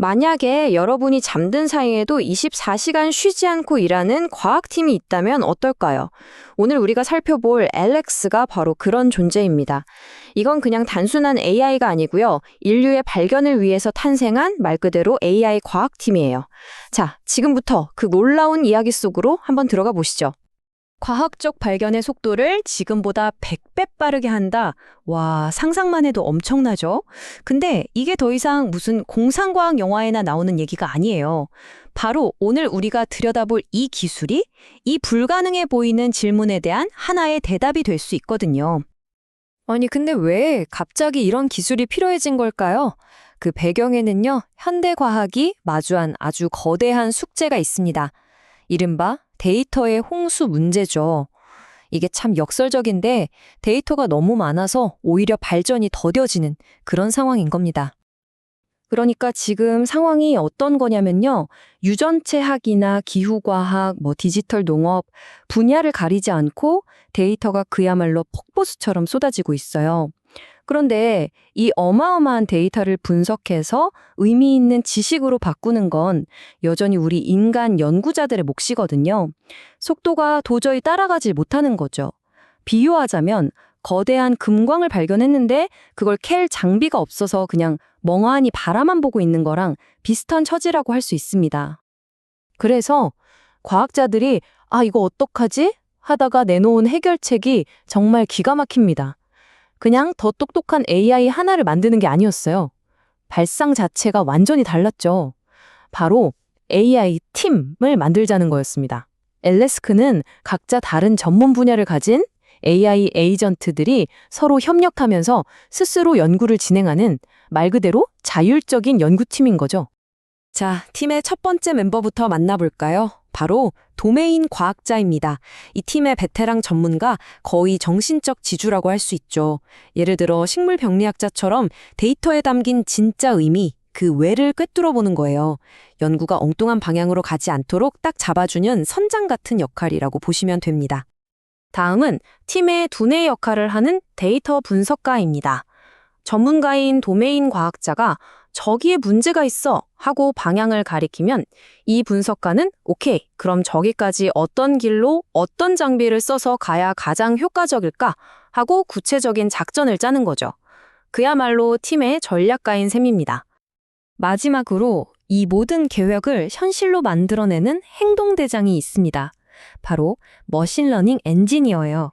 만약에 여러분이 잠든 사이에도 24시간 쉬지 않고 일하는 과학팀이 있다면 어떨까요? 오늘 우리가 살펴볼 알렉스가 바로 그런 존재입니다. 이건 그냥 단순한 AI가 아니고요. 인류의 발견을 위해서 탄생한 말 그대로 AI 과학팀이에요. 자, 지금부터 그 놀라운 이야기 속으로 한번 들어가 보시죠. 과학적 발견의 속도를 지금보다 100배 빠르게 한다. 와, 상상만 해도 엄청나죠? 근데 이게 더 이상 무슨 공상과학 영화에나 나오는 얘기가 아니에요. 바로 오늘 우리가 들여다볼 이 기술이 이 불가능해 보이는 질문에 대한 하나의 대답이 될 수 있거든요. 아니, 근데 왜 갑자기 이런 기술이 필요해진 걸까요? 그 배경에는요, 현대 과학이 마주한 아주 거대한 숙제가 있습니다. 이른바 데이터의 홍수 문제죠. 이게 참 역설적인데 데이터가 너무 많아서 오히려 발전이 더뎌지는 그런 상황인 겁니다. 그러니까 지금 상황이 어떤 거냐면요. 유전체학이나 기후과학, 디지털 농업 분야를 가리지 않고 데이터가 그야말로 폭포수처럼 쏟아지고 있어요. 그런데 이 어마어마한 데이터를 분석해서 의미 있는 지식으로 바꾸는 건 여전히 우리 인간 연구자들의 몫이거든요. 속도가 도저히 따라가지 못하는 거죠. 비유하자면 거대한 금광을 발견했는데 그걸 캘 장비가 없어서 그냥 멍하니 바라만 보고 있는 거랑 비슷한 처지라고 할 수 있습니다. 그래서 과학자들이 이거 어떡하지? 하다가 내놓은 해결책이 정말 기가 막힙니다. 그냥 더 똑똑한 AI 하나를 만드는 게 아니었어요. 발상 자체가 완전히 달랐죠. 바로 AI 팀을 만들자는 거였습니다. 엘레스크는 각자 다른 전문 분야를 가진 AI 에이전트들이 서로 협력하면서 스스로 연구를 진행하는 말 그대로 자율적인 연구팀인 거죠. 자, 팀의 첫 번째 멤버부터 만나볼까요? 바로 도메인 과학자입니다. 이 팀의 베테랑 전문가 거의 정신적 지주라고 할 수 있죠. 예를 들어 식물병리학자처럼 데이터에 담긴 진짜 의미, 그 왜를 꿰뚫어보는 거예요. 연구가 엉뚱한 방향으로 가지 않도록 딱 잡아주는 선장 같은 역할이라고 보시면 됩니다. 다음은 팀의 두뇌 역할을 하는 데이터 분석가입니다. 전문가인 도메인 과학자가 저기에 문제가 있어 하고 방향을 가리키면 이 분석가는 오케이, 그럼 저기까지 어떤 길로 어떤 장비를 써서 가야 가장 효과적일까 하고 구체적인 작전을 짜는 거죠. 그야말로 팀의 전략가인 셈입니다. 마지막으로 이 모든 계획을 현실로 만들어내는 행동대장이 있습니다. 바로 머신러닝 엔지니어예요.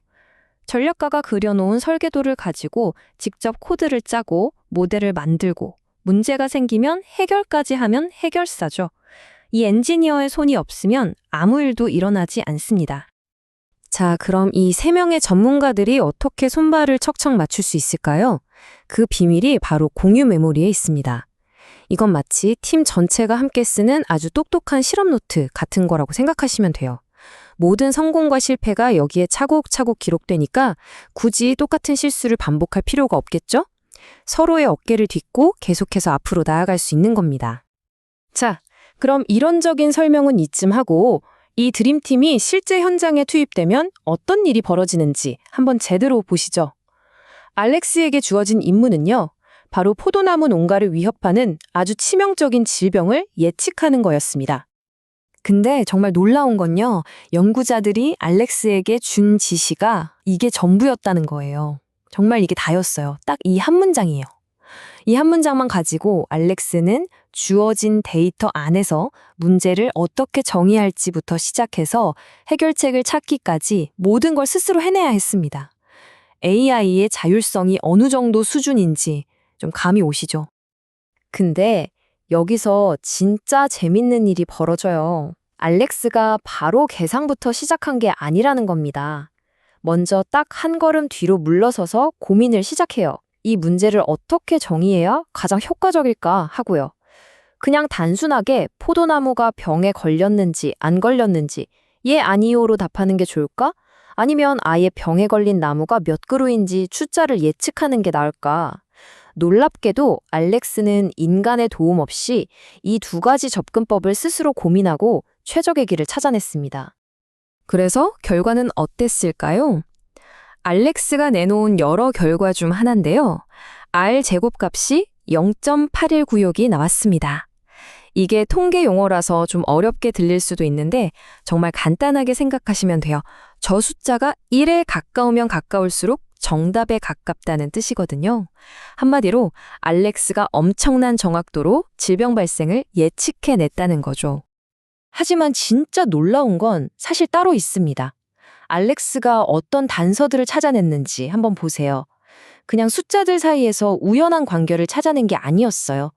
전략가가 그려놓은 설계도를 가지고 직접 코드를 짜고 모델을 만들고 문제가 생기면 해결까지 하면 해결사죠. 이 엔지니어의 손이 없으면 아무 일도 일어나지 않습니다. 자, 그럼 이 3명의 전문가들이 어떻게 손발을 척척 맞출 수 있을까요? 그 비밀이 바로 공유 메모리에 있습니다. 이건 마치 팀 전체가 함께 쓰는 아주 똑똑한 실험 노트 같은 거라고 생각하시면 돼요. 모든 성공과 실패가 여기에 차곡차곡 기록되니까 굳이 똑같은 실수를 반복할 필요가 없겠죠? 서로의 어깨를 딛고 계속해서 앞으로 나아갈 수 있는 겁니다. 자, 그럼 이론적인 설명은 이쯤 하고 이 드림팀이 실제 현장에 투입되면 어떤 일이 벌어지는지 한번 제대로 보시죠. 알렉스에게 주어진 임무는요, 바로 포도나무 농가를 위협하는 아주 치명적인 질병을 예측하는 거였습니다. 근데 정말 놀라운 건요, 연구자들이 알렉스에게 준 지시가 이게 전부였다는 거예요. 정말 이게 다였어요. 딱 이 한 문장이에요. 이 한 문장만 가지고 알렉스는 주어진 데이터 안에서 문제를 어떻게 정의할지부터 시작해서 해결책을 찾기까지 모든 걸 스스로 해내야 했습니다. AI의 자율성이 어느 정도 수준인지 좀 감이 오시죠? 근데 여기서 진짜 재밌는 일이 벌어져요. 알렉스가 바로 계산부터 시작한 게 아니라는 겁니다. 먼저 딱 한 걸음 뒤로 물러서서 고민을 시작해요. 이 문제를 어떻게 정의해야 가장 효과적일까 하고요. 그냥 단순하게 포도나무가 병에 걸렸는지 안 걸렸는지 예 아니요로 답하는 게 좋을까? 아니면 아예 병에 걸린 나무가 몇 그루인지 숫자를 예측하는 게 나을까? 놀랍게도 알렉스는 인간의 도움 없이 이 2가지 접근법을 스스로 고민하고 최적의 길을 찾아냈습니다. 그래서 결과는 어땠을까요? 알렉스가 내놓은 여러 결과 중 하나인데요. R 제곱값이 0.8196이 나왔습니다. 이게 통계 용어라서 좀 어렵게 들릴 수도 있는데 정말 간단하게 생각하시면 돼요. 저 숫자가 1에 가까우면 가까울수록 정답에 가깝다는 뜻이거든요. 한마디로 알렉스가 엄청난 정확도로 질병 발생을 예측해냈다는 거죠. 하지만 진짜 놀라운 건 사실 따로 있습니다. 알렉스가 어떤 단서들을 찾아냈는지 한번 보세요. 그냥 숫자들 사이에서 우연한 관계를 찾아낸 게 아니었어요.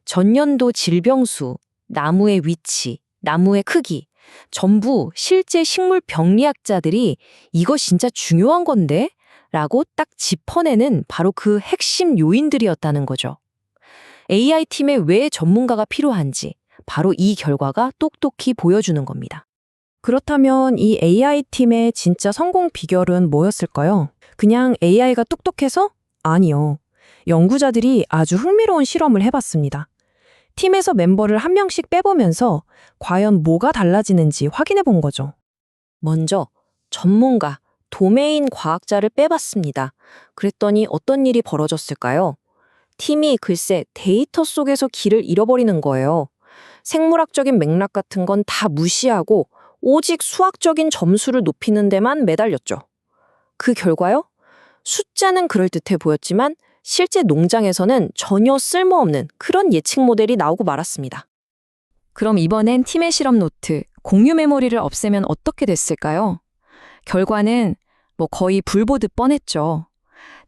전년도 질병수, 나무의 위치, 나무의 크기, 전부 실제 식물 병리학자들이 이거 진짜 중요한 건데? 라고 딱 짚어내는 바로 그 핵심 요인들이었다는 거죠. AI팀에 왜 전문가가 필요한지 바로 이 결과가 똑똑히 보여주는 겁니다. 그렇다면 이 AI팀의 진짜 성공 비결은 뭐였을까요? 그냥 AI가 똑똑해서? 아니요. 연구자들이 아주 흥미로운 실험을 해봤습니다. 팀에서 멤버를 한 명씩 빼보면서 과연 뭐가 달라지는지 확인해 본 거죠. 먼저 전문가, 도메인 과학자를 빼봤습니다. 그랬더니 어떤 일이 벌어졌을까요? 팀이 글쎄 데이터 속에서 길을 잃어버리는 거예요. 생물학적인 맥락 같은 건 다 무시하고 오직 수학적인 점수를 높이는 데만 매달렸죠. 그 결과요? 숫자는 그럴듯해 보였지만 실제 농장에서는 전혀 쓸모없는 그런 예측 모델이 나오고 말았습니다. 그럼 이번엔 팀의 실험 노트, 공유 메모리를 없애면 어떻게 됐을까요? 결과는 거의 불 보듯 뻔했죠.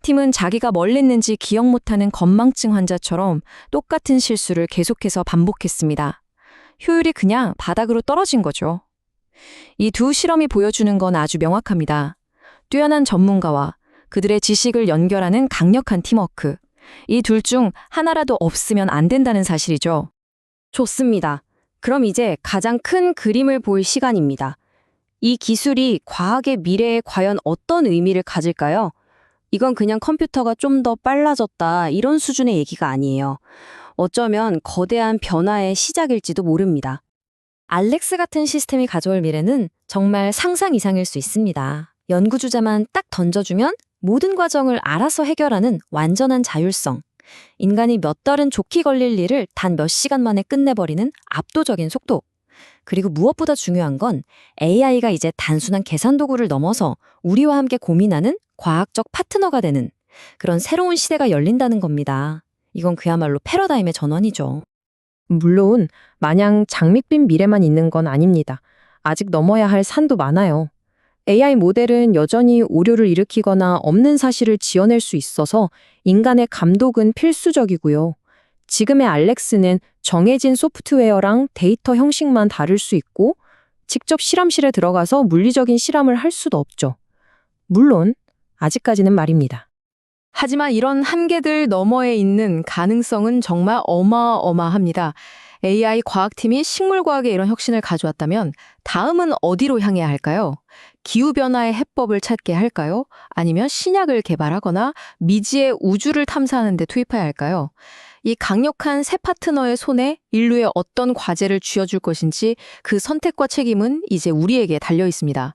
팀은 자기가 뭘 했는지 기억 못하는 건망증 환자처럼 똑같은 실수를 계속해서 반복했습니다. 효율이 그냥 바닥으로 떨어진 거죠. 이 두 실험이 보여주는 건 아주 명확합니다. 뛰어난 전문가와 그들의 지식을 연결하는 강력한 팀워크. 이 둘 중 하나라도 없으면 안 된다는 사실이죠. 좋습니다. 그럼 이제 가장 큰 그림을 볼 시간입니다. 이 기술이 과학의 미래에 과연 어떤 의미를 가질까요? 이건 그냥 컴퓨터가 좀 더 빨라졌다 이런 수준의 얘기가 아니에요. 어쩌면 거대한 변화의 시작일지도 모릅니다. 알렉스 같은 시스템이 가져올 미래는 정말 상상 이상일 수 있습니다. 연구주자만 딱 던져주면 모든 과정을 알아서 해결하는 완전한 자율성. 인간이 몇 달은 좋게 걸릴 일을 단 몇 시간 만에 끝내버리는 압도적인 속도. 그리고 무엇보다 중요한 건 AI가 이제 단순한 계산 도구를 넘어서 우리와 함께 고민하는 과학적 파트너가 되는 그런 새로운 시대가 열린다는 겁니다. 이건 그야말로 패러다임의 전환이죠. 물론 마냥 장밋빛 미래만 있는 건 아닙니다. 아직 넘어야 할 산도 많아요. AI 모델은 여전히 오류를 일으키거나 없는 사실을 지어낼 수 있어서 인간의 감독은 필수적이고요. 지금의 알렉스는 정해진 소프트웨어랑 데이터 형식만 다룰 수 있고 직접 실험실에 들어가서 물리적인 실험을 할 수도 없죠. 물론 아직까지는 말입니다. 하지만 이런 한계들 너머에 있는 가능성은 정말 어마어마합니다. AI 과학팀이 식물과학에 이런 혁신을 가져왔다면 다음은 어디로 향해야 할까요? 기후변화의 해법을 찾게 할까요? 아니면 신약을 개발하거나 미지의 우주를 탐사하는 데 투입해야 할까요? 이 강력한 새 파트너의 손에 인류에 어떤 과제를 쥐어줄 것인지 그 선택과 책임은 이제 우리에게 달려 있습니다.